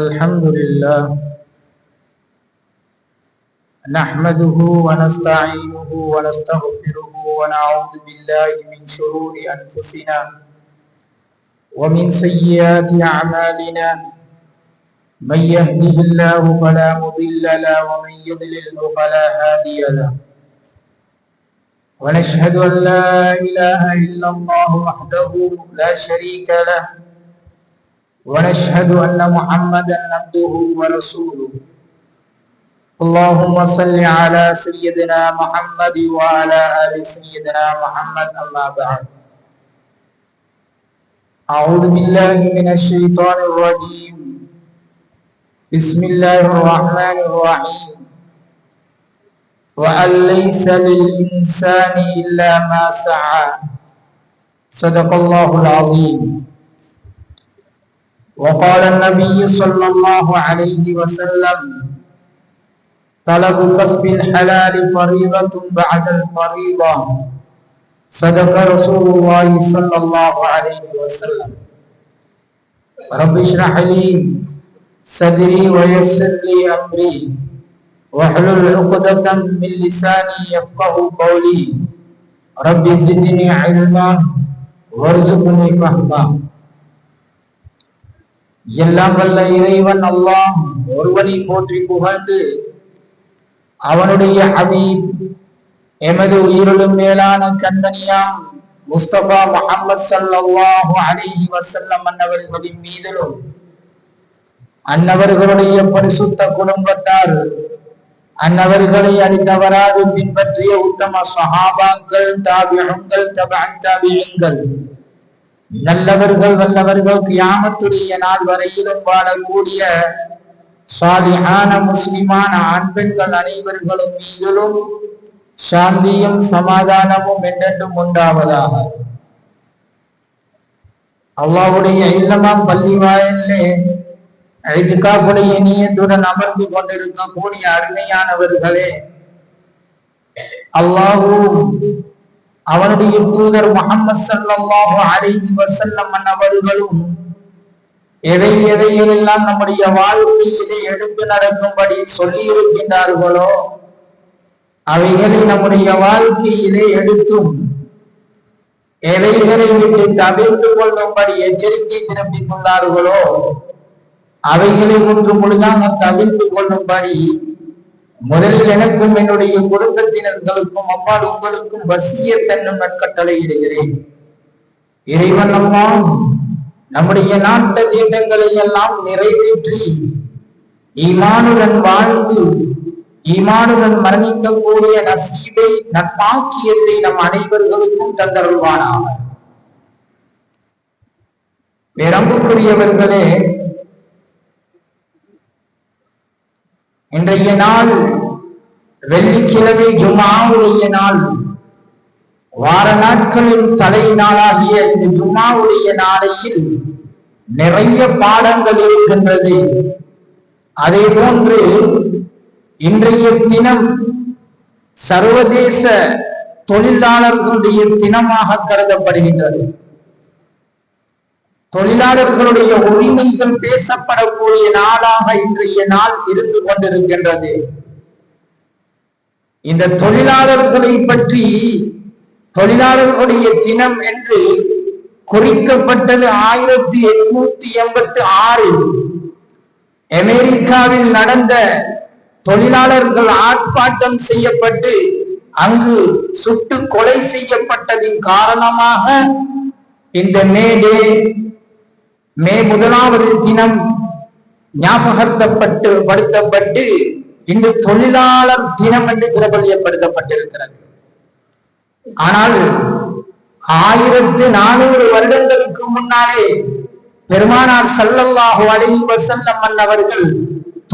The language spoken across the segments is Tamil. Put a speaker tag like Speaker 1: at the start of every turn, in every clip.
Speaker 1: الحمد لله نحمده ونستعينه ونستغفره ونعوذ بالله من شرور أنفسنا ومن سيئات أعمالنا من يهده الله فلا مضل له ومن يضلل فلا هادي له ونشهد أن لا إله إلا الله وحده لا شريك له ونشهد أن محمدا عبده ورسوله اللهم صل على سيدنا محمد وعلى آل سيدنا محمد أما بعد أعوذ بالله من الشيطان الرجيم بسم الله الرحمن الرحيم وأن ليس للإنسان إلا ما سعى صدق الله العظيم وقال النبي صلى الله عليه وسلم طلب كسب الحلال فريضة بعد الفريضة صدق رسول الله صلى الله عليه وسلم رب اشرح لي صدري ويسر لي أمري واحلل عقدة من لساني يفقه قولي رب زدني علما وارزقني فهما எல்லாம் வல்ல இறைவன் அல்லாஹ் ஒருவனை போற்றி புகழ்ந்து அவனுடைய ஹபீப் எமது உயிரிலும் மேலான கண்மணியாம் முஸ்தபா முஹம்மது ஸல்லல்லாஹு அலைஹி வஸல்லம் அன்னவர்களின் மீதிலும் அன்னவர்களுடைய பரிசுத்த குடும்பத்தார் அன்னவர்களை அடித்தவராது பின்பற்றிய உத்தம சஹாபாக்கள் தாபிஊன்கள் தபஅத் தாபிஈன்கள் நல்லவர்கள் வல்லவர்கள் கியாமத்துடைய நாள் வரையிலும் வாழக்கூடிய சாலிஹான முஸ்லிமான ஆண் பெண்கள் அனைவர்களும் மீதிலும் சாந்தியும் சமாதானமும் என்றென்றும் உண்டாவதாக. அல்லாஹ்வுடைய இல்லமாம் பள்ளி வாயிலே இத்காஃபுடைய நியத்துடன் அமர்ந்து கொண்டிருக்கக்கூடிய அருமையானவர்களே, அல்லாஹ் அவனுடைய தூதர் முஹம்மது ஸல்லல்லாஹு அலைஹி வஸல்லம் அவர்களும் எவையெல்லாம் நம்முடைய வாழ்க்கையிலே எடுத்து நடக்கும்படி சொல்லி இருக்கின்றார்களோ அவைகளை நம்முடைய வாழ்க்கையிலே எடுத்தும் எவைகளை விட்டு தவிர்த்து கொள்ளும்படி எச்சரிக்கை பிறப்பித்துள்ளார்களோ அவைகளை ஒன்று முழுதாக தவிர்த்து கொள்ளும்படி முதலில் எனக்கும் என்னுடைய குடும்பத்தினர்களுக்கும் அப்பால் உங்களுக்கும் வசியத் என்னும் நற்கட்டளை இடுகிறேன். இறைவன் அல்லாஹ் நம்முடைய நாட்டு திட்டங்களை எல்லாம் நிறைவேற்றி ஈமானுடன் வாழ்ந்து ஈமானுடன் மரணிக்கக்கூடிய நசீபை நற்பாக்கியத்தை நம் அனைவர்களுக்கும் தந்தருள்வானாக. பெரம்புக்குரியவர்களே, இன்றைய நாள் வெள்ளிக்கிழமை ஜும்ஆவுடைய நாள். வார நாட்களின் தலை நாளாகிய இந்த ஜும்ஆவுடைய நாளையில் நிறைய பாடங்கள் இருக்கின்றது. அதே போன்று இன்றைய தினம் சர்வதேச தொழிலாளர்களுடைய தினமாக கருதப்படுகின்றது. தொழிலாளர்களுடைய உரிமைகள் பேசப்படக்கூடிய நாளாக இன்றைய நாள் இருந்து கொண்டிருக்கின்றது. இந்த தொழிலாளர்களை பற்றி தொழிலாளர்களுடைய தினம் என்று குறிக்கப்பட்டது 1886 அமெரிக்காவில் நடந்த தொழிலாளர்கள் ஆர்ப்பாட்டம் செய்யப்பட்டு அங்கு சுட்டு கொலை செய்யப்பட்டதின் காரணமாக இந்த மே 1வது தினம் ஞாபகப்படுத்தப்பட்டு இன்று தொழிலாளர் தினம் என்று பிரபல்யப்படுத்தப்பட்டிருக்கிறது. ஆனால் 1400 வருடங்களுக்கு முன்னாலே பெருமானார் ஸல்லல்லாஹு அலைஹி வஸல்லம் அவர்கள்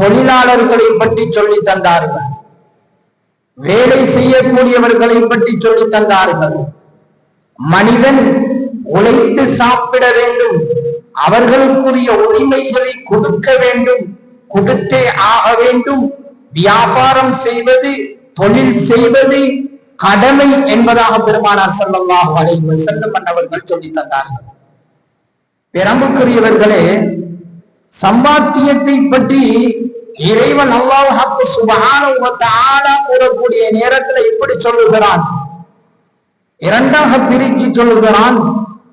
Speaker 1: தொழிலாளர்களை பற்றி சொல்லி தந்தார்கள். வேலை செய்யக்கூடியவர்களை பற்றி சொல்லி தந்தார்கள். மனிதன் உழைத்து சாப்பிட வேண்டும், அவர்களுக்குரிய உரிமைகளை கொடுக்க வேண்டும், கொடுத்தே ஆக வேண்டும். வியாபாரம் செய்வது, தொழில் செய்வது கடமை என்பதாக பெருமானார் ஸல்லல்லாஹு அலைஹி வஸல்லம் அவர்கள் சொல்லி தந்தார்கள். பெரம்புக்குரியவர்களே, சம்பாத்தியத்தை பற்றி இறைவன் அல்லாஹ் சுப்ஹானஹு வ தஆலா கூறக்கூடிய நேரத்தில் இப்படி சொல்லுகிறான், இரண்டாக பிரித்து சொல்லுகிறான்.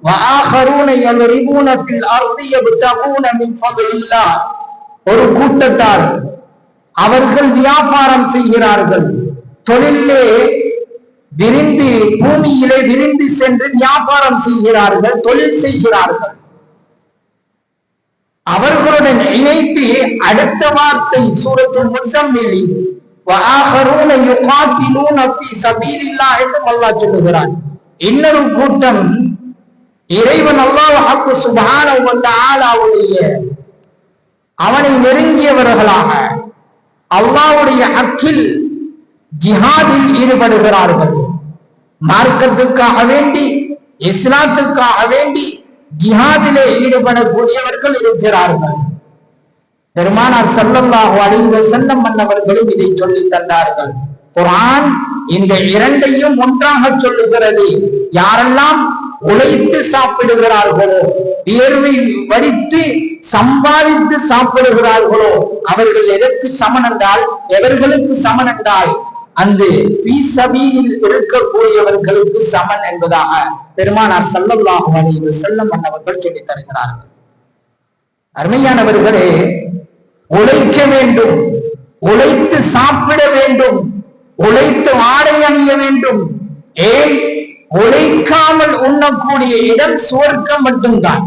Speaker 1: வஆഖரூன யضربون في الارض يبتغون من فضل الله. ஒரு கூட்டத்தார் அவர்கள் வியாபாரம் செய்கிறார்கள், தொழிலே விரிந்து பூமியிலே விரிந்து சென்று வியாபாரம் செய்கிறார்கள், தொழில் செய்கிறார்கள். அவர்களுடன் இணைத்து அடுத்த வார்த்தை சூரத்துல் முஸம்மில் வஆഖரூன யுகாத்திலூன ஃபீ ஸபீலில்லாஹ் என்று அல்லாஹ் சொல்லுகிறான். இன்னொரு கூட்டம் இறைவன் அல்லாஹ் சுப்ஹானஹு வ தஆலாவுடைய அவனை நெருங்கியவர்களாக அல்லாஹ்வுடைய ஹக்கில் ஜிஹாதில் ஈடுபடுகிறார்கள். மார்க்கத்துக்காக வேண்டி, இஸ்லாத்துக்காக வேண்டி ஜிஹாதிலே ஈடுபடக்கூடியவர்கள் இருக்கிறார்கள். பெருமானார் ஸல்லல்லாஹு அலைஹி வஸல்லம் அவர்களும் இதை சொல்லி தந்தார்கள். குர்ஆன் இந்த இரண்டையும் ஒன்றாக சொல்லுகிறது. யாரெல்லாம் உழைத்து சாப்பிடுகிறார்களோ, வியர்வை வடித்து சம்பாதித்து சாப்பிடுகிறார்களோ அவர்கள் எதற்கு சமன் என்றால், எவர்களுக்கு சமன் என்றால் அந்த ஃபீ ஸபீலில் இருக்கக்கூடியவர்களுக்கு சமன் என்பதாக பெருமானார் ஸல்லல்லாஹு அலைஹி வஸல்லம் அவர்கள் சொல்லி தருகிறார்கள். அருமையானவர்களே, உழைக்க வேண்டும், உழைத்து சாப்பிட வேண்டும், உழைத்து ஆடை அணிய வேண்டும். ஏன்? உழைக்காமல் உண்ணக்கூடிய இடம் சுவர்க்கம் மட்டும்தான்.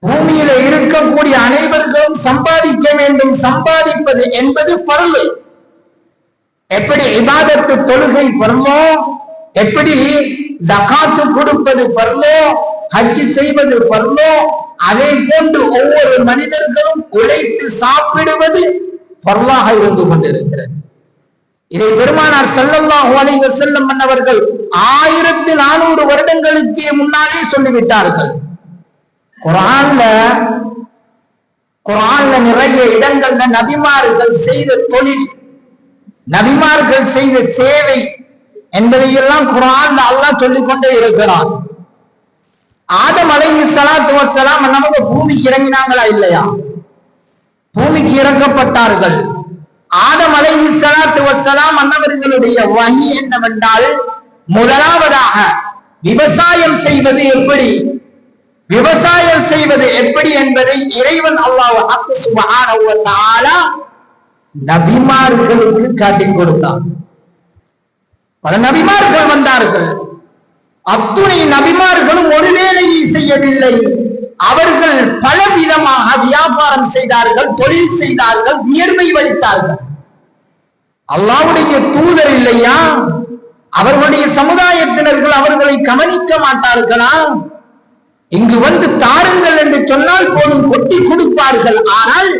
Speaker 1: பூமியில இருக்கக்கூடிய அனைவர்களும் சம்பாதிக்க வேண்டும். சம்பாதிப்பது என்பது ஃபர்லு. எப்படி இபாதத்து தொழுகை ஃபர்லோ, எப்படி ஜகாத்து கொடுப்பது ஃபர்லோ, ஹஜ் செய்வது ஃபர்லோ, அதே போன்று ஒவ்வொரு மனிதர்களும் உழைத்து சாப்பிடுவது ஃபர்லாக இருந்து கொண்டிருக்கிறது. இதை பெருமானார் ஸல்லல்லாஹு அலைஹி வஸல்லம் அவர்கள் 1400 வருடங்களுக்கு முன்னாலே சொல்லிவிட்டார்கள். குர்ஆன்ல நிறைய இடங்கள்ல நபிமார்கள் செய்த தொழில், நபிமார்கள் செய்த சேவை என்பதையெல்லாம் குர்ஆன்ல அல்லாஹ் சொல்லிக் கொண்டே இருக்கிறான். ஆதம் அலைஹிஸ்ஸலாத்து வஸ்ஸலாம் நமக்கு பூமிக்கு இறங்கினாங்களா இல்லையா? பூமிக்கு இறக்கப்பட்டார்கள். ஆதம் அலைஹிஸ்ஸலாத்து வஸ்ஸலாம் அன்னவர்களுடைய வஹி என்னவென்றால், முதலாவதாக விவசாயம் செய்வது எப்படி, விவசாயம் செய்வது எப்படி என்பதை இறைவன் அல்லாஹ் சுப்ஹானஹு வ தஆலா நபிமார்களுக்கு காட்டிக் கொடுத்தார். பல நபிமார்கள் வந்தார்கள். அத்துணை நபிமார்களும் ஒரு வேலையை செய்யவில்லை. அவர்கள் பலவிதமாக வியாபாரம் செய்தார்கள், தொழில் செய்தார்கள், வியர்வை வடித்தார்கள். அல்லாஹ்வுடைய தூதர் இல்லையா? அவர்களுடைய சமுதாயத்தினர்கள் அவர்களை கவனிக்க மாட்டார்களா? இங்கு வந்து தாருங்கள் என்று சொன்னால் போதும் கொட்டி கொடுப்பார்கள். ஆனால்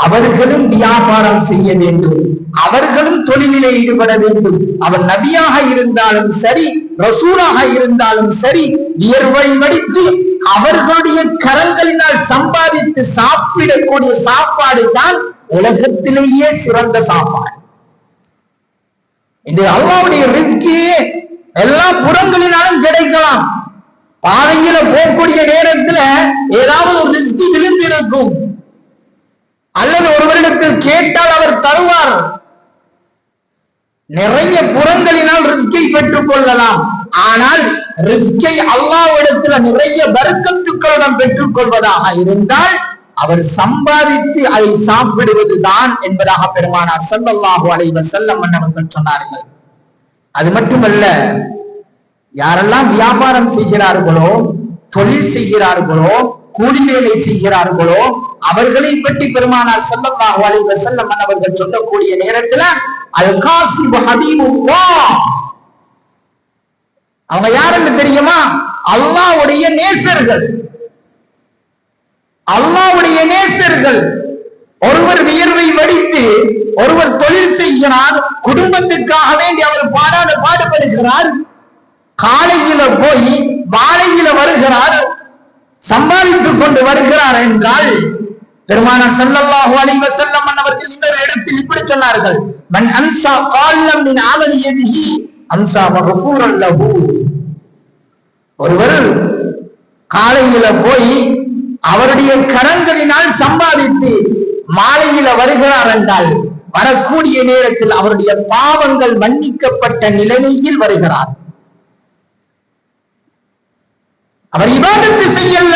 Speaker 1: அவர்களும் வியாபாரம் செய்ய வேண்டும், அவர்களும் தொழிலிலே ஈடுபட வேண்டும். அவர் நபியாக இருந்தாலும் சரி, ரசூலாக இருந்தாலும் சரி, வியர்வை வடித்து அவர்களுடைய கரங்களினால் சம்பாதித்து சாப்பிடக்கூடிய சாப்பாடு தான் உலகத்திலேயே சிறந்த சாப்பாடு. இது அல்லாஹ்வுடைய ரிஸ்கி எல்லா புறங்களினாலும் கிடைக்கலாம். பாதையில போகக்கூடிய நேரத்துல ஏதாவது ஒரு ரிஸ்கி விழுந்து இருக்கும், அல்லது ஒருவரிடத்தில் கேட்டால் அவர் தருவார். நிறைய புறங்களினால் ரிஸ்கை பெற்றுக் கொள்ளலாம். ஆனால் ரிஸ்கை அல்லாஹ்விடத்தில் நிறைய பரக்கத்துக்களுடன் பெற்றுக் கொள்வதாக இருந்தால் அவர் சம்பாதித்து அதை சாப்பிடுவதுதான் என்பதாக பெருமானார் ஸல்லல்லாஹு அலைஹி வஸல்லம் அவர்கள் சொன்னார்கள். அது மட்டுமல்ல, யாரெல்லாம் வியாபாரம் செய்கிறார்களோ, தொழில் செய்கிறார்களோ, கூலி வேலை செய்கிறார்களோ அவர்களை பற்றி பெருமானார் ஸல்லல்லாஹு அலைஹி வஸல்லம் அவர்கள் சொல்லக்கூடிய நேரத்துல அல் காசிபு ஹபீபுல்லாஹ், அவங்க யாருன்னு தெரியுமா? அல்லாஹ்வுடைய நேசர்கள். அல்லாஹ்வுடைய நேசர்கள். ஒருவர் வியர்வை வடித்து ஒருவர் தொழில் செய்கிறார், குடும்பத்துக்காக வேண்டி அவர் பாடுபடுகிறார். காலையில போய் மாலையில வருகிறார், சம்பாதித்துக் கொண்டு வருகிறார் என்றால் பெருமானார் ஸல்லல்லாஹு அலைஹி வஸல்லம் அவர்கள் இன்னொரு இடத்தில் இப்படி சொன்னார்கள், மன் அன்ஸா கால்லம் மின் அமலி யதிஹி அன்ஸா மக்ஃபூரன் லஹு. ஒருவர் காலையில போய் அவருடைய கரங்களினால் சம்பாதித்து மாலையில வருகிறார் என்றால் வரக்கூடிய நேரத்தில் அவருடைய பாவங்கள் மன்னிக்கப்பட்ட நிலைமையில் வருகிறார். அவர் இபாதத்து செய்யல,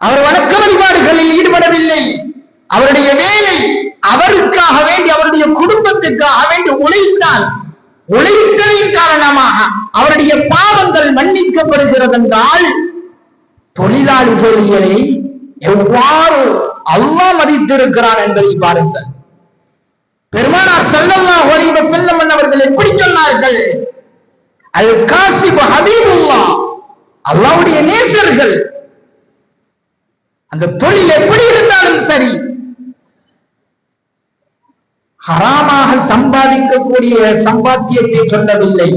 Speaker 1: அவர் வணக்க வழிபாடுகளில் ஈடுபடவில்லை. அவருடைய வேலை அவருக்காக வேண்டி அவருடைய குடும்பத்துக்காக வேண்டி உழைத்தால் உழைத்ததின் காரணமாக அவருடைய பாவங்கள் மன்னிக்கப்படுகிறது என்றால் தொழிலாளிகளை எவ்வாறு அல்லாஹ் மதித்திருக்கிறான் என்பதை பாருங்கள். பெருமானார் ஸல்லல்லாஹு அலைஹி வஸல்லம் அவர்கள் எப்படி சொன்னார்கள்? அல் காசிப் ஹபீபுல்லாஹ், அல்லாஹ்வுடைய நேசர்கள். அந்த தொழில் எப்படி இருந்தாலும் சரி, ஹராமாக சம்பாதிக்கக்கூடிய சம்பாத்தியத்தை சொல்லவில்லை.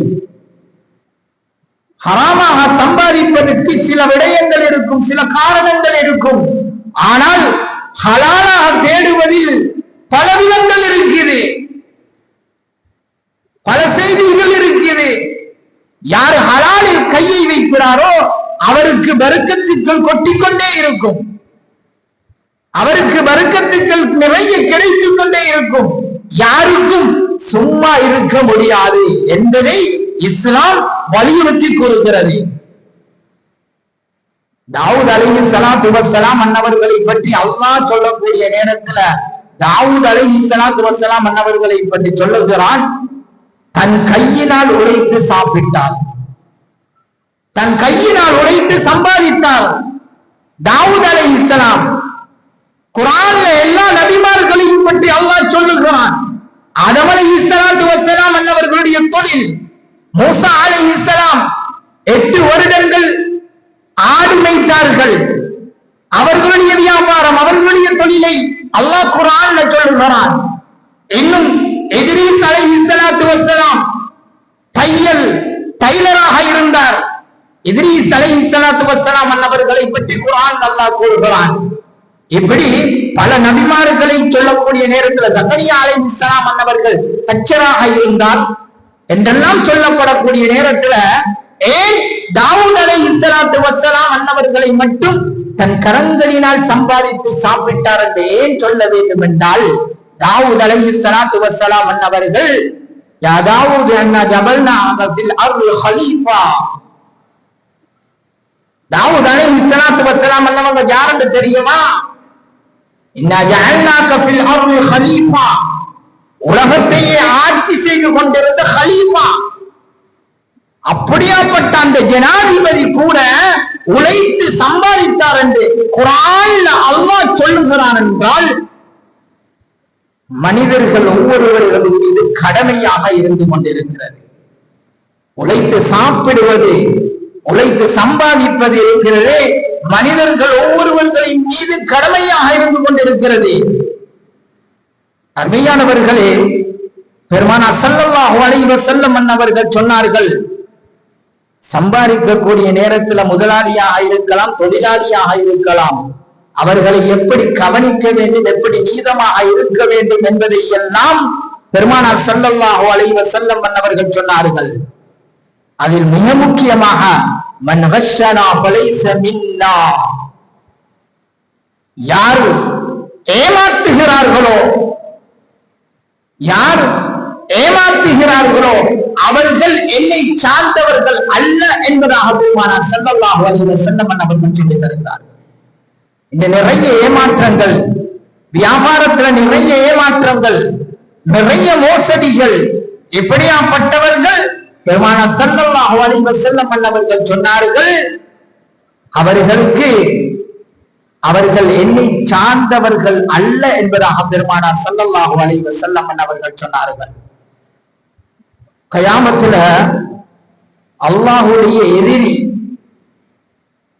Speaker 1: ஹராமாக சம்பாதிப்பதற்கு சில விடயங்கள் இருக்கும், சில காரணங்கள் இருக்கும். ஆனால் ஹலாலாக தேடுவதில் பல விதங்கள் இருக்கிறது, பல செய்திகள் இருக்கிறது. யார் ஹலாலில் கையை வைக்கிறாரோ அவருக்கு பரக்கத்துக்கள் கொட்டிக்கொண்டே இருக்கும், அவருக்கு பரக்கத்துக்கள் நிறைய கிடைத்துக் கொண்டே இருக்கும். யாருக்கும் சும்மா இருக்க முடியாது என்பதை இஸ்லாம் வலியுறுத்தி கூறுகிறது. தாவூத் அலைஹிஸ்ஸலாத்து வஸ்ஸலாம் அன்னவர்களை பற்றி அல்லாஹ் சொல்லக்கூடிய நேரத்துல தாவூத் அலைஹிஸ்ஸலாத்து வஸ்ஸலாம் அன்னவர்களை பற்றி சொல்லுகிறான், தன் கையினால் உழைத்து சாப்பிட்டார், தன் கையினால் உழைத்து சம்பாதித்தார். தாவூத் அலைஹிஸ்ஸலாம் குர்ஆன்ல எல்லா நபிமார்களையும் பற்றி அல்லாஹ் சொல்லுகிறான். ஆதம் அலைஹிஸ்ஸலாத்து வஸ்ஸலாம் அன்னவர்களுடைய தொழில், மூசா அலைஹிஸ்ஸலாம் 8 வருடங்கள் ஆடு மேய்த்தார்கள். அவர்களுடைய வியாபாரம், அவர்களுடைய தொழிலை அல்லாஹ் குர்ஆன்ல சொல்லுகிறான். இன்னும் இத்ரீஸ் அலைஹிஸ்ஸலாத்து வஸ்ஸலாம் டைலராக இருந்தார். இத்ரீஸ் அலைஹிஸ்ஸலாத்து வஸ்ஸலாம் அன்னவர்களை பற்றி குர்ஆன் அல்லாஹ் கூறுகிறான். இப்படி பல நபிமார்களை சொல்லக்கூடிய நேரத்தில் ஜக்கரியா அலைஹிஸ்ஸலாம் அன்னவர்கள் தச்சராக இருந்தார் என்றெல்லாம் சொல்லப்படக்கூடிய நேரத்துல ஏன் தாவூத் அலைஹிஸ்ஸலாத்து வஸ்ஸலாம் அன்னவர்களை மட்டும் தன் கரங்களினால் சம்பாதித்து சாப்பிட்டார் என்று ஏன் சொல்ல வேண்டும் என்றால், தாவூத் அலைஹிஸ்ஸலாத்து வஸ்ஸலாம் அன்னவர்கள் யா தாவூத் அன்னா ஜபல்னாக ஃபில் அர்தி ஹலீஃபா, தாவூத் அலைஹிஸ்ஸலாத்து வஸ்ஸலாம் அன்னவங்க யாருன்னு தெரியுமா? இன்னா ஜஅல்னாக ஃபில் அர்தி ஹலீஃபா, உலகத்தையே ஆட்சி செய்து கொண்டிருந்த ஹலீஃபா. அப்படியாப்பட்ட அந்த ஜனாதிபதி கூட உழைத்து சம்பாதித்தார் என்று குர்ஆன்ல அல்லாஹ் சொல்லுகிறான் என்றால், மனிதர்கள் ஒவ்வொருவர்களின் மீது கடமையாக இருந்து கொண்டிருக்கிறது. உழைத்து சாப்பிடுவது, உழைத்து சம்பாதிப்பது இருக்கிறது, மனிதர்கள் ஒவ்வொருவர்களின் மீது கடமையாக இருந்து கொண்டிருக்கிறது. அருமையானவர்களே, பெருமானார் ஸல்லல்லாஹு அலைஹி வஸல்லம் அவர்கள் சொன்னார்கள், சம்பாதிக்கக்கூடிய நேரத்துல முதலாளியாக இருக்கலாம், தொழிலாளியாக இருக்கலாம், அவர்களை எப்படி கவனிக்க வேண்டும், எப்படி நீதமாக இருக்க வேண்டும் என்பதை எல்லாம் பெருமானார் ஸல்லல்லாஹு அலைஹி வஸல்லம் அவர்கள் சொன்னார்கள். அதில் மிக முக்கியமாக மன் கஷ்ஷனா ஃபலைஸ மின்னா, யார் ஏமாத்துகிறார்களோ, யார் ஏமாத்துகிறார்களோ அவர்கள் என்னை சார்ந்தவர்கள் அல்ல என்பதாக பெருமானார் ஸல்லல்லாஹு அலைஹி வஸல்லம் அவர்கள் சொல்லி தருகிறார்கள். இந்த நிறைய ஏமாற்றங்கள், வியாபாரத்துல நிறைய ஏமாற்றங்கள், நிறைய மோசடிகள், இப்படியாப்பட்டவர்கள் பெருமானார் ஸல்லல்லாஹு அலைஹி வஸல்லம் அவர்கள் சொன்னார்கள், அவர்கள் என்னை சார்ந்தவர்கள் அல்ல என்பதாக பெருமானார் ஸல்லல்லாஹு அலைஹி வஸல்லம் அவர்கள் சொன்னார்கள். கயாமத்துல அல்லாஹ்வுடைய எதிரி,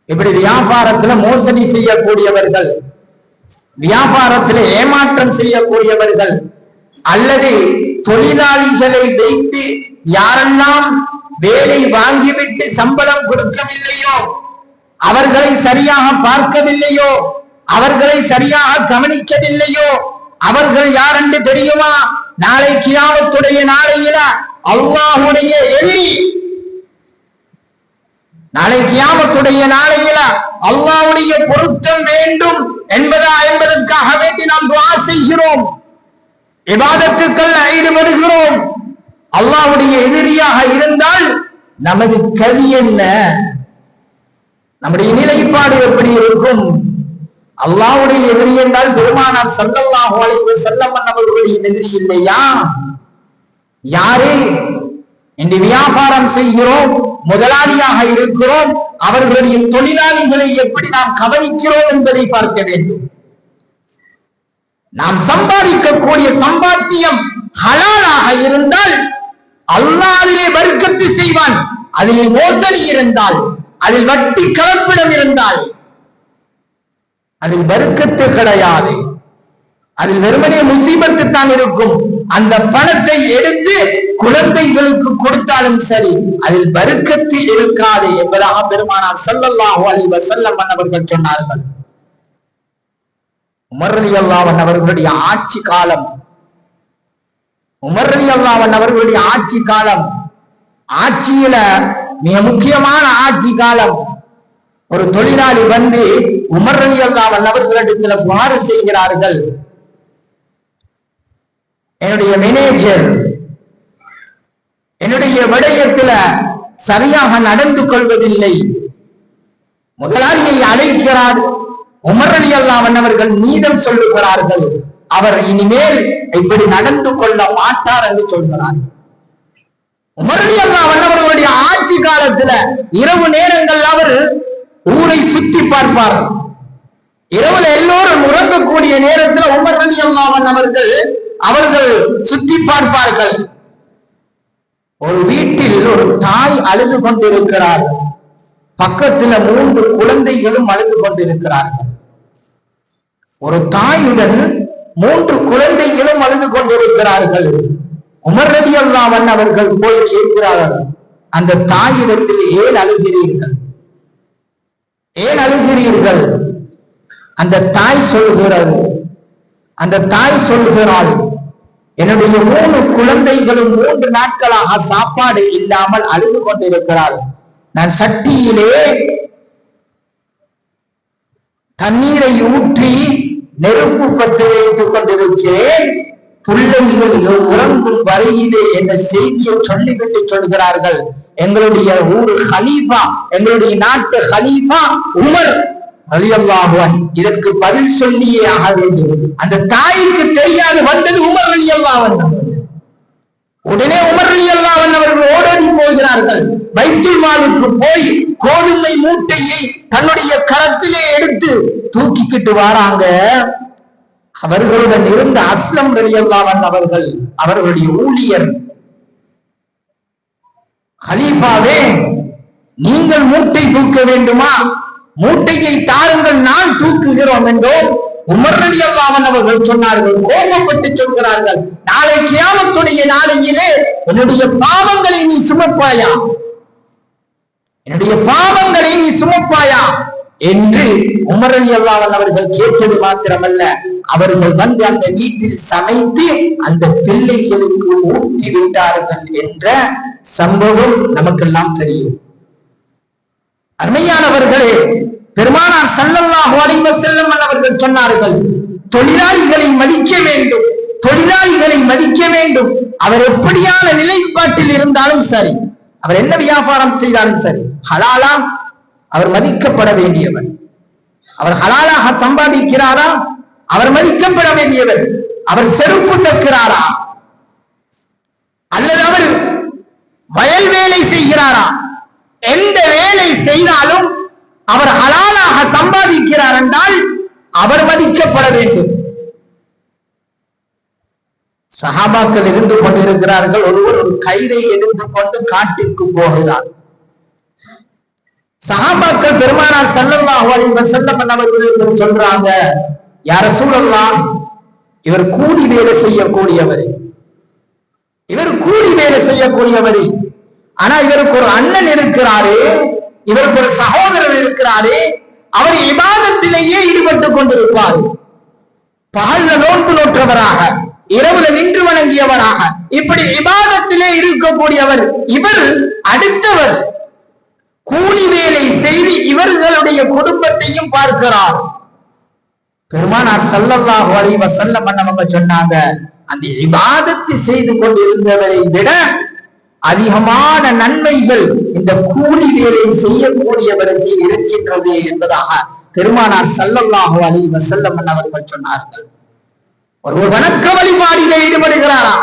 Speaker 1: இப்படி வியாபாரத்துல மோசடி செய்யக்கூடியவர்கள், வியாபாரத்தில் ஏமாற்றம் செய்யக்கூடியவர்கள், அல்லது தொழிலாளிகளை வைத்து யாரெல்லாம் வேலை வாங்கிவிட்டு சம்பளம் கொடுக்கவில்லையோ, அவர்களை சரியாக பார்க்கவில்லையோ, அவர்களை சரியாக கவனிக்கவில்லையோ, அவர்கள் யார் என்று தெரியுமா? நாளை கியாமத்துடைய நாளையில அல்லாஹ்வுடைய எதிரி. நாளை கியாமத்துடைய நாளையில அல்லாஹ்வுடைய பொருத்தம் வேண்டும் என்பதற்காக வேண்டி நாம் துஆ செய்கிறோம், இபாதத்துக்கள் ஈடுபடுகிறோம். அல்லாஹ்வுடைய எதிரியாக இருந்தால் நமது கதி என்ன? நம்முடைய நிலைப்பாடு எப்படி இருக்கும்? அல்லாஹ்வுடைய எதிரி என்றால் பெருமானார் ஸல்லல்லாஹு அலைஹி வஸல்லம் அவர்களுடைய எதிரி இல்லையா? யாரே இன்று வியாபாரம் செய்கிறோம், முதலாளியாக இருக்கிறோம், அவர்களுடைய தொழிலாளிகளை எப்படி நாம் கவனிக்கிறோம் என்பதை பார்க்க வேண்டும். நாம் சம்பாதிக்கக்கூடிய சம்பாத்தியம் ஹலாலாக இருந்தால் அல்லாஹ் அதிலே பர்க்கத்து செய்வான். அதிலே மோசடி இருந்தால், அதில் வட்டி கலப்பிடம் இருந்தால் அதில் பர்க்கத்து கிடையாது. அதில் வெறுமனே முசீபத்து தான் இருக்கும். அந்த பணத்தை எடுத்து குழந்தைகளுக்கு கொடுத்தாலும் சரி, அதில் பர்க்கத்து இருக்காது என்பதாக பெருமானார் ஸல்லல்லாஹு அலைஹி வஸல்லம் அவர்கள் சொன்னார்கள். உமர் ரலியல்லாஹு அன்ஹு அவர்களுடைய ஆட்சி காலம், உமர் ரலியல்லாஹு அன்ஹு அவர்களுடைய ஆட்சி காலம், ஆட்சியில மிக முக்கியமான ஆட்சி காலம். ஒரு தொழிலாளி வந்து உமர் ரலியல்லாஹு அன்ஹு அவர்களிடத்துல புகார் செய்கிறார்கள், என்னுடைய மேனேஜர் என்னுடைய விடயத்துல சரியாக நடந்து கொள்வதில்லை. முதலாளியை அழைக்கிறார். உமர் ரலியல்லாஹு அன்ஹு அவர்கள் நீதம் சொல்லுகிறார்கள், அவர் இனிமேல் இப்படி நடந்து கொள்ள மாட்டார் என்று சொல்கிறார். உமர் ரலியல்லாஹு அன்ஹு அவர்களுடைய ஆட்சி காலத்துல இரவு நேரங்கள் அவர் ஊரை சுத்தி பார்ப்பார். இரவுல எல்லோரும் உறங்கக்கூடிய நேரத்தில் உமர் ரலியல்லாஹு அன்ஹு அவர்கள் சுத்தி பார்ப்பார்கள். ஒரு வீட்டில் ஒரு தாய் அழுது கொண்டிருக்கிறார், பக்கத்துல 3 குழந்தைகளும் அழுது கொண்டிருக்கிறார்கள். ஒரு தாயுடன் 3 குழந்தைகளும் அழுது கொண்டிருக்கிறார்கள். உமர் ரலியல்லாஹு அன்ஹு அவர்கள் போய் கேட்கிறார்கள், அந்த தாயிடத்தில் ஏன் அழுகிறீர்கள், ஏன் அழுகிறீர்கள்? அந்த தாய் சொல்கிறாள், என்னுடைய 3 குழந்தைகளும் 3 நாட்களாக சாப்பாடு இல்லாமல் அழுது கொண்டிருக்கிறாள். நான் சட்டியிலே தண்ணீரை ஊற்றி நெருப்பு பற்ற வைத்துக் கொண்டிருக்கிறேன். பிள்ளைகள் உறங்கும் வரையிலே என்ற செய்தியை சொல்லிவிட்டு சொல்கிறார்கள், எங்களுடைய ஊர் ஹலீஃபா, எங்களுடைய நாட்டு ஹலீஃபா உமர் ரலியல்லாஹு அன்ஹு இதற்கு பதில் சொல்லியே ஆக வேண்டும். அந்த தாய்க்கு தெரியாது, வந்தது உமர் ரலியல்லாஹு அன்ஹு. உடனே உமர் ரலியல்லாஹு அன்ஹு அவர்கள் ஓடோடி போகிறார்கள். பைத்துல் மாலுக்கு போய் கோதுமை மூட்டையை தன்னுடைய கரத்திலே எடுத்து தூக்கிக்கிட்டு வராங்க. அவர்களுடன் இருந்த அஸ்லம் ரலியல்லாஹு அன்ஹு அவர்கள், அவர்களுடைய ஊழியர், கலீஃபாவே நீங்கள் மூட்டை தூக்க வேண்டுமா, மூட்டையை தாருங்கள், நான் தூக்குகிறோம் என்றோம். உமர் ரலியல்லாஹு அன்ஹு அவர்கள் சொன்னார்கள், கோபப்பட்டு சொல்கிறார்கள், நாளை கியாமத்துடைய நாளையிலே என்னுடைய பாவங்களை நீ சுமப்பாயா, என்னுடைய பாவங்களை நீ சுமப்பாயா என்று உமர் ரலியல்லாஹு அன்ஹு அவர்கள் கேட்டது மாத்திரமல்ல, அவர்கள் வந்து அந்த வீட்டில் சமைத்து அந்த பிள்ளைகளுக்கு ஊட்டி விட்டார்கள் என்ற சம்பவம் நமக்கெல்லாம் தெரியும். அருமையானவர்களே, பெருமானார் ஸல்லல்லாஹு அலைஹி வஸல்லம் அவர்கள் சொன்னார்கள், தொழிலாளிகளை மதிக்க வேண்டும், தொழிலாளிகளை மதிக்க வேண்டும். அவர் எப்படியான நிலைப்பாட்டில் இருந்தாலும் சரி, அவர் என்ன வியாபாரம் செய்தாலும் சரி, ஹலாலா அவர் மதிக்கப்பட வேண்டியவர். அவர் ஹலாலாக சம்பாதிக்கிறாரா, அவர் மதிக்கப்பட வேண்டியவர். அவர் செருப்பு தைக்கிறாரா அல்லது அவர் வயல் வேலை செய்கிறாரா, எந்த வேலை செய்தாலும் அவர் ஹலாலாக சம்பாதிக்கிறார் என்றால் அவர் மதிக்கப்பட வேண்டும். சஹாபாக்கள் இருந்து கொண்டிருக்கிறார்கள். ஒருவர் ஒரு கயிறை எடுத்துக்கொண்டு காட்டிற்கு போகிறார். சஹாபாக்கள் பெருமானார் ஸல்லல்லாஹு அலைஹி வஸல்லம் அவர்கள் சொல்றாங்க, யா ரசூலல்லாஹ், இவர் கூலி வேலை செய்யக்கூடியவர், இவர் கூலி வேலை செய்யக்கூடியவர், ஆனா இவருக்கு ஒரு அண்ணன் இருக்கிறாரு, இவருக்கு ஒரு சகோதரர் இருக்கிறாரு, அவர் இபாதத்திலேயே ஈடுபட்டுக் கொண்டிருப்பார். பகல்ல நோன்பு நோற்றவராக, இரவுல நின்று வணங்கியவராக, இப்படி இபாதத்திலே இருக்கக்கூடியவர். இவர் அடுத்தவர் கூலி வேலை செய்து இவர்களுடைய குடும்பத்தையும் பார்க்கிறார். பெருமானார் ஸல்லல்லாஹு அலைஹி வஸல்லம் அவங்க சொன்னாங்க, அந்த இபாதத்தை செய்து கொண்டிருந்தவரை விட அதிகமான நன்மைகள் இந்த கூலி வேலை செய்யக்கூடியவருக்கு இருக்கின்றது என்பதாக பெருமானார் ஸல்லல்லாஹு அலைஹி வஸல்லம் அவர்கள் சொன்னார்கள். ஒரு வணக்க வழிபாடிலே ஈடுபடுகிறாரா,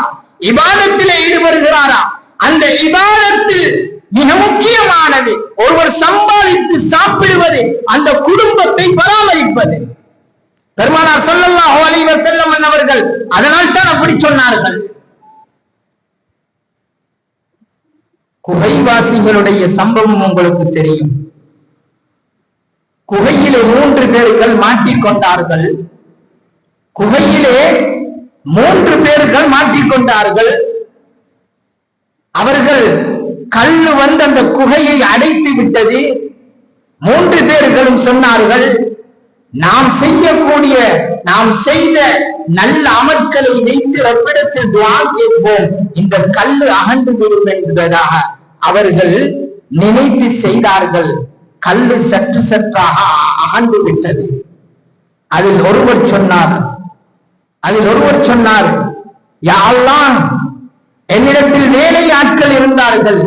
Speaker 1: இபாதத்திலே ஈடுபடுகிறாரா, அந்த இபாதத்து மிக முக்கியமானது. ஒருவர் சம்பாதித்து சாப்பிடுவது, அந்த குடும்பத்தை பராமரிப்பது. பெருமானார் ஸல்லல்லாஹு அலைஹி வஸல்லம் அவர்கள் அதனால் தான் அப்படி சொன்னார்கள். குகைவாசிகளுடைய சம்பவம் உங்களுக்கு தெரியும். குகையிலே 3 பேர்கள் மாட்டிக்கொண்டார்கள். குகையிலே 3 பேர்கள் மாட்டிக்கொண்டார்கள். அவர்கள் கல்லு வந்து அந்த குகையை அடைத்து விட்டது. 3 பேர்களும் சொன்னார்கள், நாம் செய்யக்கூடிய, நாம் செய்த நல்ல அமல்களை வைத்து ரப்பிடத்தில் துஆ கேட்போம், இந்த கல்லு அகன்று விடும் என்பதாக அவர்கள் நினைத்து செய்தார்கள். கல்லு சற்று சற்றாக அகன்று விட்டது. அதில் ஒருவர் சொன்னார், யா அல்லாஹ், என்னிடத்தில் வேலை ஆட்கள் இருந்தார்கள்,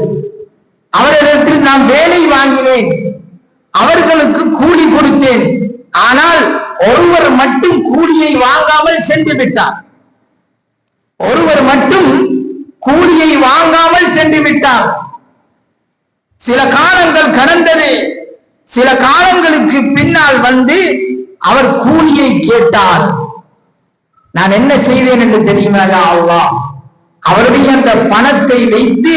Speaker 1: அவரிடத்தில் நான் வேலை வாங்கினேன், அவர்களுக்கு கூலி கொடுத்தேன். ஆனால் ஒருவர் மட்டும் கூலியை வாங்காமல் சென்று விட்டார். ஒருவர் மட்டும் கூலியை வாங்காமல் சென்று விட்டார். சில காலங்கள் கடந்தது. சில காலங்களுக்கு பின்னால் வந்து அவர் கூலியை கேட்டார். நான் என்ன செய்தேன் என்று தெரியுமா அல்லாஹ்? அவருடைய அந்த பணத்தை வைத்து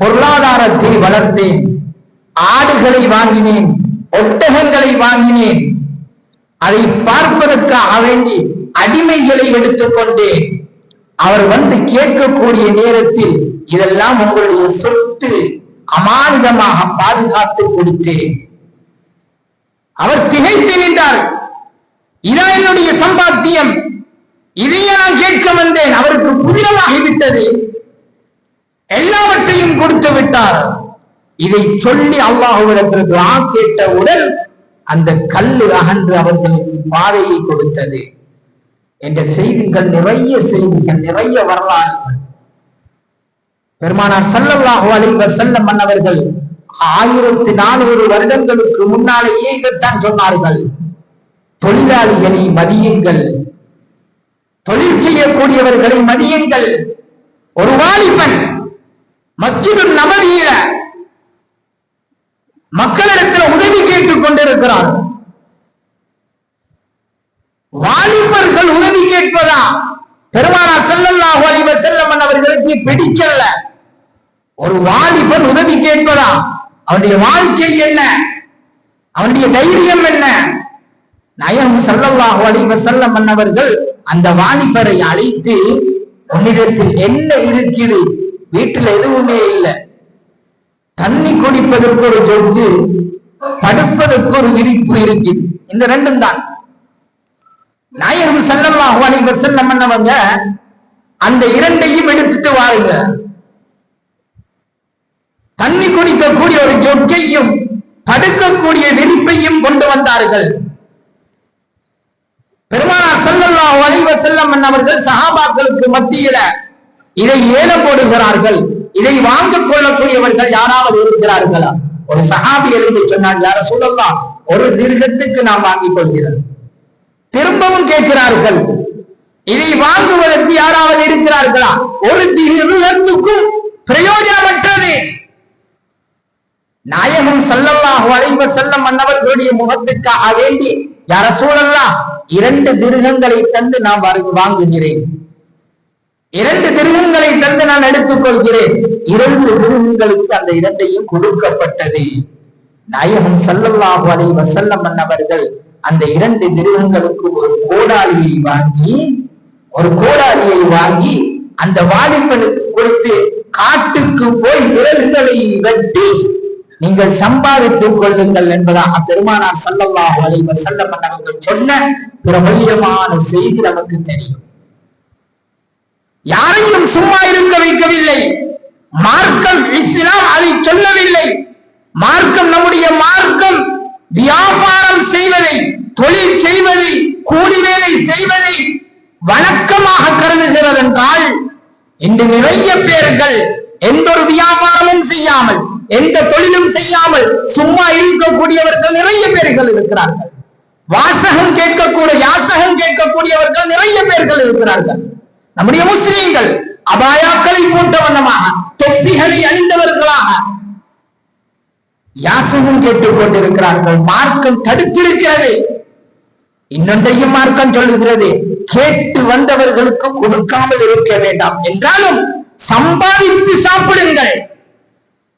Speaker 1: பொருளாதாரத்தை வளர்த்தேன். ஆடுகளை வாங்கினேன், ஒட்டகங்களை வாங்கினேன். அதை பார்ப்பதற்காக வேண்டி அடிமைகளை எடுத்துக்கொண்டேன். அவர் வந்து கேட்கக்கூடிய நேரத்தில் இதெல்லாம் உங்களுடைய சொத்து, அமானிதமாக பாதுகாத்து கொடுத்தேன். அவர் திகைத்து நின்றார். இதான் என்னுடைய சம்பாத்தியம், இதையே நான் கேட்க வந்தேன். அவருக்கு புதினமாகிவிட்டது. எல்லாவற்றையும் கொடுத்து விட்டார். இதை சொல்லி அல்லாஹ்விடத்தில் துஆ கேட்டவுடன் அந்த கல்லு அகன்று அவர்களுக்கு பாதையை கொடுத்தது என்ற செய்திகள், நிறைய செய்திகள், நிறைய வரலாறுகள். பெருமானார் ஸல்லல்லாஹு அலைஹி வஸல்லம் அவர்கள் 1400 வருடங்களுக்கு முன்னாலேயே இதைத்தான் சொன்னார்கள். தொழிலாளிகளை மதியுங்கள், தொழில் செய்யக்கூடியவர்களை மதியுங்கள். ஒரு வாலிபன் மஸ்ஜிது நபவியில மக்களிடத்தில் உதவி கேட்டுக் கொண்டிருக்கிறார். வாலிபர்கள் உதவி கேட்பதா பெருமானார் ஸல்லல்லாஹு அலைஹி வஸல்லம் அவர்களுக்கு பிடிக்கல. ஒரு வாலிபன் உதவி கேட்பதா, அவனுடைய வாழ்க்கை என்ன, அவனுடைய தைரியம் என்ன? நாயகம் ஸல்லல்லாஹு அலைஹி வஸல்லம் அவர்கள் அந்த வாலிபரை அழைத்து, உன்னிடத்தில் என்ன இருக்குது? வீட்டில் எதுவுமே இல்லை. தண்ணி குடிப்பதற்கு ஒரு ஜொக்கு, படுப்பதற்கு ஒரு விரிப்பு இருக்கு. இந்த ரெண்டும் தான். நாயகம் ஸல்லல்லாஹு அலைஹி வஸல்லம் அவங்க அந்த இரண்டையும் எடுத்துட்டு வாருங்க. தண்ணி குடிக்கக்கூடிய ஒரு ஜொக்கையும் படுக்கக்கூடிய விரிப்பையும் கொண்டு வந்தார்கள். பெருமானார் ஸல்லல்லாஹு அலைஹி வஸல்லம் அவர்கள் சஹாபாக்களுக்கு மத்தியில இதை ஏலம் போடுகிறார்கள். இதை வாங்கிக் கொள்ளக்கூடியவர்கள் யாராவது இருக்கிறார்களா? ஒரு சஹாபி எழுந்து சொன்னார், யா ரசூலல்லாஹ், ஒரு திர்ஹத்துக்கு நாம் வாங்கிக் கொள்கிறோம். திரும்பவும் கேட்கிறார்கள், இதை வாங்குவதற்கு யாராவது இருக்கிறார்களா? ஒரு திர்ஹத்துக்கும் பிரயோஜனமற்றது. நாயகம் ஸல்லல்லாஹு அலைஹி வஸல்லம் அவர்களுடைய முகத்துக்காக வேண்டி, யா ரசூலல்லாஹ், 2 திர்ஹங்களை தந்து நான் வாங்குகிறேன், 2 திர்ஹங்களை தந்து நான் எடுத்துக் கொள்கிறேன். 2 திர்ஹங்களுக்கு அந்த 2ஐயும் கொடுக்கப்பட்டது. நாயகம் ஸல்லல்லாஹு அலைஹி வஸல்லம் அவர்கள் அந்த 2 திர்ஹங்களுக்கு ஒரு கோடாலியை வாங்கி அந்த வாலிபனுக்கு கொடுத்து, காட்டுக்கு போய் விறகுகளை வெட்டி நீங்கள் சம்பாதித்துக் கொள்ளுங்கள் என்பதாக பெருமானார் ஸல்லல்லாஹு அலைஹி வஸல்லம் அவர்கள் சொன்ன பிரபல்யமான செய்தி நமக்கு தெரியும். யாரையும் சும்மா இருக்க வைக்கவில்லை. மார்க்கம் இஸ்லாம் அதை சொல்லவில்லை. மார்க்கம், நம்முடைய மார்க்கம் வியாபாரம் செய்வதை, தொழில் செய்வதை, கூலி வேலை செய்வதை வழக்கமாக கருதுகிறது என்றால், இன்று நிறைய பேர்கள் எந்த ஒரு வியாபாரமும் செய்யாமல், எந்த தொழிலும் செய்யாமல் சும்மா இருக்கக்கூடியவர்கள் நிறைய பேர்கள் இருக்கிறார்கள். வாசகம் கேட்கக்கூடிய, யாசகம் கேட்கக்கூடியவர்கள் நிறைய பேர்கள் இருக்கிறார்கள். நம்முடைய முஸ்லிம்கள் அபாயாக்களை போட்ட வண்ணமாக, தொப்பிகளை அணிந்தவர்களாக யாசகம் கேட்டுக் கொண்டிருக்கிறார்கள். மார்க்கம் தடுத்திருக்கிறது. இன்னொன்றையும் மார்க்கம் சொல்லுகிறது, கேட்டு வந்தவர்களுக்கு கொடுக்காமல் இருக்க வேண்டாம். என்றாலும் சம்பாதித்து சாப்பிடுங்கள்.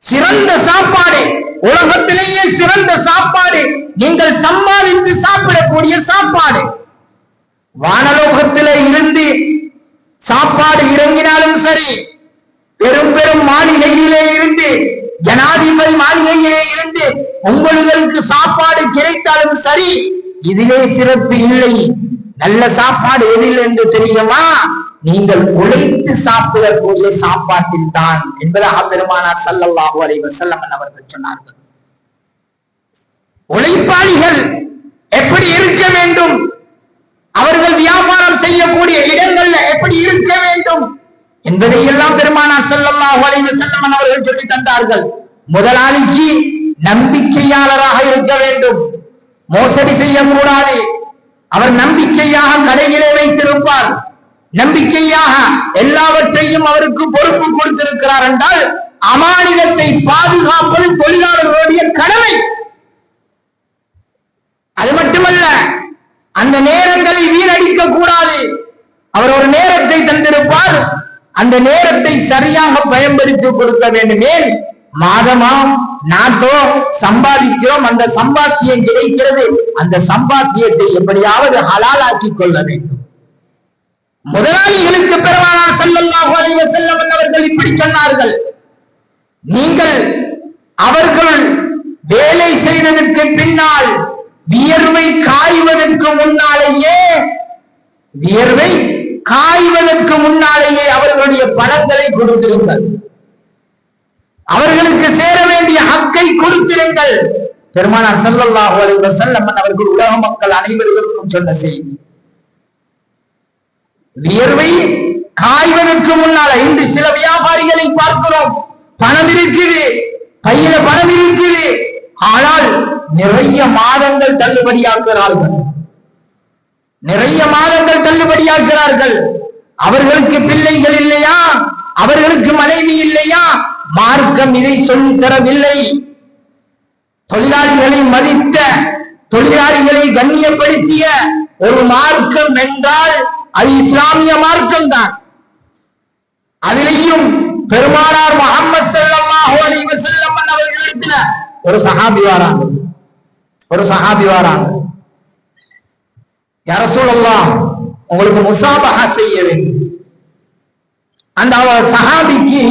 Speaker 1: சிறந்த சாப்பாடு, உலகத்திலேயே சிறந்த சாப்பாடு நீங்கள் சம்பாதித்து சாப்பிடக்கூடிய சாப்பாடு. வானலோகத்திலே இருந்து சாப்பாடு இறங்கினாலும் சரி, பெரும் பெரும் மாளிகையிலே இருந்து, ஜனாதிபதி மாளிகையிலே இருந்து உங்களுக்கு சாப்பாடு கிடைத்தாலும் சரி, இதிலே சிறப்பு இல்லை. நல்ல சாப்பாடு எதில் என்று தெரியுமா? நீங்கள் உழைத்து சாப்பிடக்கூடிய சாப்பாட்டில் தான் என்பதாக பெருமானார் ஸல்லல்லாஹு அலைஹி வஸல்லம் அவர்கள் சொன்னார்கள். உழைப்பாளிகள் எப்படி இருக்க வேண்டும், அவர்கள் வியாபாரம் செய்யக்கூடிய இடங்கள்ல எப்படி இருக்க வேண்டும் என்பதை எல்லாம் பெருமானார் ஸல்லல்லாஹு அலைஹி வஸல்லம் அவர்கள் சொல்லி தந்தார்கள். முதலாளிக்கு நம்பிக்கையாளராக இருக்க வேண்டும், மோசடி செய்யக்கூடாது. அவர் நம்பிக்கையாக கடையிலே வைத்திருப்பார், நம்பிக்கையாக எல்லாவற்றையும் அவருக்கு பொறுப்பு கொடுத்திருக்கிறார் என்றால், அமானிதத்தை பாதுகாப்பது தொழிலாளர்களுடைய கடமை. அது மட்டுமல்ல, அந்த நேரங்களை வீணடிக்க கூடாது. அவர் ஒரு நேரத்தை தந்திருப்பார், அந்த நேரத்தை சரியாக பயன்படுத்தி கொடுக்க வேண்டும். ஏன் மாதமா நாட்டோ சம்பாதிக்கிறோம், அந்த சம்பாத்தியம் கிடைக்கிறது, அந்த சம்பாத்தியத்தை எப்படியாவது ஹலாலாக்கி கொள்ள வேண்டும். முதலாளிகளுக்கு பெருமானார் ஸல்லல்லாஹு அலைஹி வஸல்லம் அவர்கள் இப்படி சொன்னார்கள், நீங்கள் அவர்கள் வேலை செய்ததற்கு பின்னால் வியர்வை காய்வதற்கு முன்னாலேயே அவர்களுடைய பணங்களை கொடுத்திருங்கள், அவர்களுக்கு சேர வேண்டிய ஹக்கை கொடுத்திருங்கள். பெருமானார் ஸல்லல்லாஹு அலைஹி வஸல்லம் அவர்கள் உலக மக்கள் அனைவருக்கும் சொன்ன செய்தி. வியர்வை காய்வதற்கு முன்னால, இன்று சில வியாபாரிகளை பார்க்கிறோம், பணம் இருக்குது, பையில பணம் இருக்குது, ஆனால் நிறைய மாதங்கள் தள்ளுபடியாக்குகிறார்கள், நிறைய மாதங்கள் தள்ளுபடியாக்குகிறார்கள். அவர்களுக்கு பிள்ளைகள் இல்லையா, அவர்களுக்கு மனைவி இல்லையா? மார்க்கம் இதை சொல்லித் தரவில்லை. தொழிலாளிகளை மதித்த, தொழிலாளிகளை கண்ணியப்படுத்திய ஒரு மார்க்கம் என்றால் அது இஸ்லாமிய மார்க்கம் தான். அதிலேயும் பெருமானார் முஹம்மது ஸல்லல்லாஹு அலைஹி வஸல்லம் அவர்களிடத்துல ஒரு சஹாபி வராங்க, யா ரசூலல்லாஹ், உங்களுக்கு முஸாபஹா செய்ய வேண்டும். அந்த சஹாபிக்கு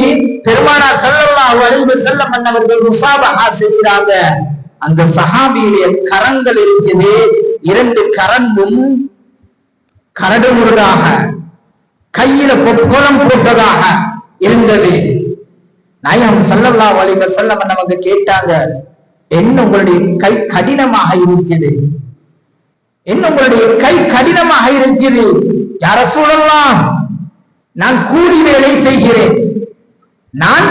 Speaker 1: பெருமானார் ஸல்லல்லாஹு அலைஹி வஸல்லம் அவர்கள் முஸாபஹா செய்கிறாங்க. அந்த சஹாபியுடைய கரங்கள் இருக்குது, இரண்டு கரண்டும் கரடு முரடாக, கையில பொற்கோலம் போட்டதாக இருந்தது. நாயகம் ஸல்லல்லாஹு அலைஹி வஸல்லம் அவங்க கேட்டாங்க, என்ன உங்களுடைய கை கடினமாக இருக்குது, என்ன உங்களுடைய கை கடினமாக இருக்குது? யா ரசூலல்லாஹ், நான் கூலி வேலை செய்கிறேன், நான்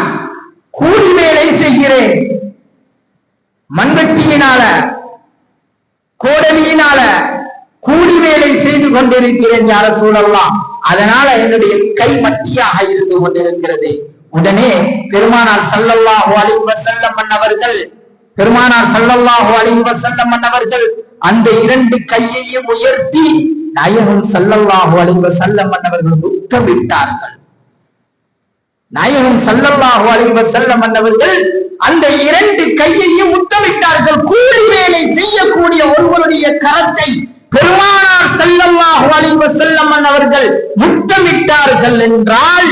Speaker 1: கூலி வேலை செய்கிறேன், மண்வெட்டியினால, கோடலியினால கூலி வேலை செய்து கொண்டிருக்கிறேன் யா ரசூலல்லாஹ், அதனால என்னுடைய கை மட்டியாக இருந்து கொண்டிருக்கிறது. உடனே பெருமானார் ஸல்லல்லாஹு அலைஹி வஸல்லம் அவர்கள் அந்த இரண்டு கையையும் உயர்த்தி நாயகம் ஸல்லல்லாஹு அலைஹி வஸல்லம் அவர்கள் முத்தமிட்டார்கள். நாயகம் ஸல்லல்லாஹு அலைஹி வஸல்லம் அவர்கள் அந்த இரண்டு கையையும் முத்தமிட்டார்கள். கூலி வேலை செய்யக்கூடிய ஒருவருடைய கரத்தை பெருமானார் ஸல்லல்லாஹு அலைஹி வஸல்லம் அவர்கள் முத்தமிட்டார்கள் என்றால்,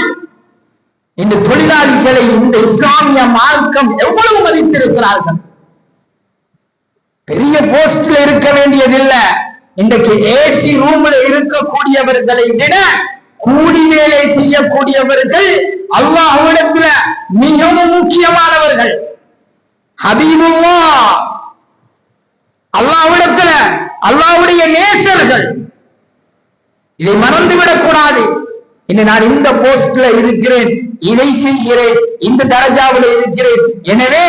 Speaker 1: இந்த தொழிலாளிகளை இந்த இஸ்லாமிய மார்க்கம் எவ்வளவு மதித்திருக்கிறார்கள். பெரிய போஸ்ட்ல இருக்க வேண்டியதில்லை, இன்றைக்கு ஏசி ரூம்ல இருக்கக்கூடியவர்களை விட கூலி வேலை செய்யக்கூடியவர்கள் அல்லாஹ்விடத்துல மிகவும் முக்கியமானவர்கள். ஹபீபுல்லாஹ், அல்லாஹ்விடத்துல அல்லாஹ்வுடைய நேசர்கள். இதை மறந்துவிடக் கூடாது. இன்னும் நான் இந்த போஸ்ட்ல இருக்கிறேன், இதை செய்கிறேன், இந்த தரஜாவில் இருக்கிறேன், எனவே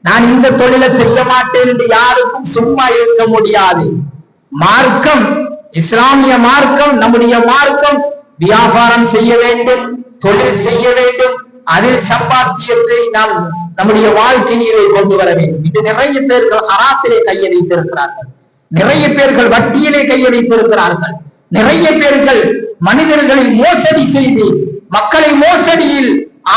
Speaker 1: நான் இந்த தொழிலை செய்ய மாட்டேன் என்று யாருக்கும் சும்மா இருக்க முடியாது. மார்க்கம், இஸ்லாமிய மார்க்கம், நம்முடைய மார்க்கம் வியாபாரம் செய்ய வேண்டும், தொழில் செய்ய வேண்டும், அதில் சம்பாத்தியத்தை நாம் நம்முடைய வாழ்க்கையிலே கொண்டு வர வேண்டும். இது நிறைய பேர்கள் ஹராத்திலே கையை வைத்திருக்கிறார்கள், நிறைய பேர்கள் வட்டியிலே கையை வைத்திருக்கிறார்கள், நிறைய பேர்கள் மனிதர்களை மோசடி செய்து மக்களை மோசடியில்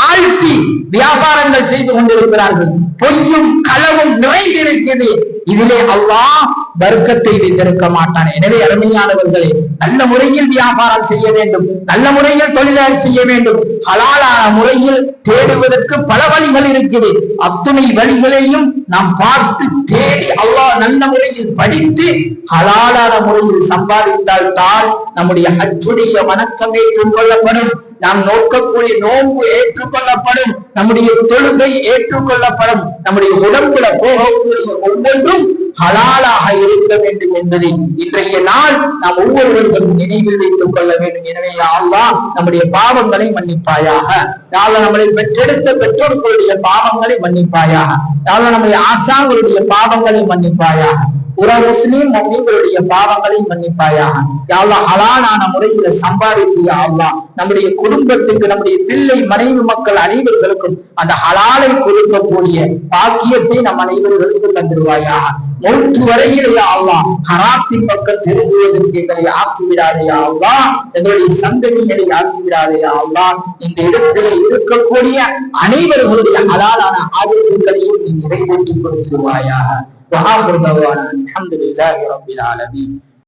Speaker 1: ஆழ்த்தி வியாபாரங்கள் செய்து கொண்டிருக்கிறார்கள். பொய்யும் களவும் நிறைந்திருக்கிறது. இதிலே அல்லாஹ் வர்க்கத்தை வைத்திருக்க மாட்டான். எனவே அருமையானவர்களே, நல்ல முறையில் வியாபாரம் செய்ய வேண்டும், நல்ல முறையில் தொழிலாளர் செய்ய வேண்டும். ஹலாலான முறையில் தேடுவதற்கு பல வழிகள் இருக்குது. அத்துணை வழிகளையும் நாம் பார்த்து தேடி அல்லாஹ் நல்ல முறையில் படித்து ஹலாலான முறையில் சம்பாதித்தால் தான் நம்முடைய ஹஜ்ஜுடைய வணக்கம் ஏற்றுக்கொள்ளப்படும், நாம் நோக்கக்கூடிய நோன்பு ஏற்றுக்கொள்ளப்படும், நம்முடைய தொழுகை ஏற்றுக்கொள்ளப்படும், நம்முடைய உடம்புல போகக்கூடிய ஒவ்வொன்றும் ஹலாலாக இருக்க வேண்டும் என்பதை இன்றைய நாள் நாம் ஒவ்வொருவர்களும் நினைவில் வைத்துக் கொள்ள வேண்டும். எனவே யா அல்லாஹ் நம்முடைய பாவங்களை மன்னிப்பாயாக. யா அல்லாஹ் நம்மளை பெற்றெடுத்த பெற்றோர்களுடைய பாவங்களை மன்னிப்பாயாக. யா அல்லாஹ் நம்முடைய ஆசான்களுடைய பாவங்களை மன்னிப்பாயாக. புற முஸ்லிம் முஸ்லிம்களுடைய பாவங்களை மன்னிப்பாயாக. யா அல்லாஹ் ஹலாலான முறையில சம்பாதித்து யா அல்லாஹ் நம்முடைய குடும்பத்துக்கு, நம்முடைய பிள்ளை மனைவி மக்கள் அனைவர்களுக்கும் அந்த ஹலாலை கொடுக்கக்கூடிய பாக்கியத்தை நம் அனைவர்களுக்கும் தந்துருவாயாக. மௌத்து வரையில் யா அல்லாஹ் ஹராத்தின் பக்கம் திரும்புவதற்கு எங்களை ஆக்கிவிடாதே யா அல்லாஹ், எங்களுடைய சந்ததிகளை ஆக்கிவிடாதே யா அல்லாஹ். இந்த இடத்திலே இருக்கக்கூடிய அனைவர்களுடைய ஹலாலான ஆதரவுகளையும் நீ நிறைவேற்றி கொடுத்துருவாயாக. وآخر دعوانا الحمد لله رب العالمين.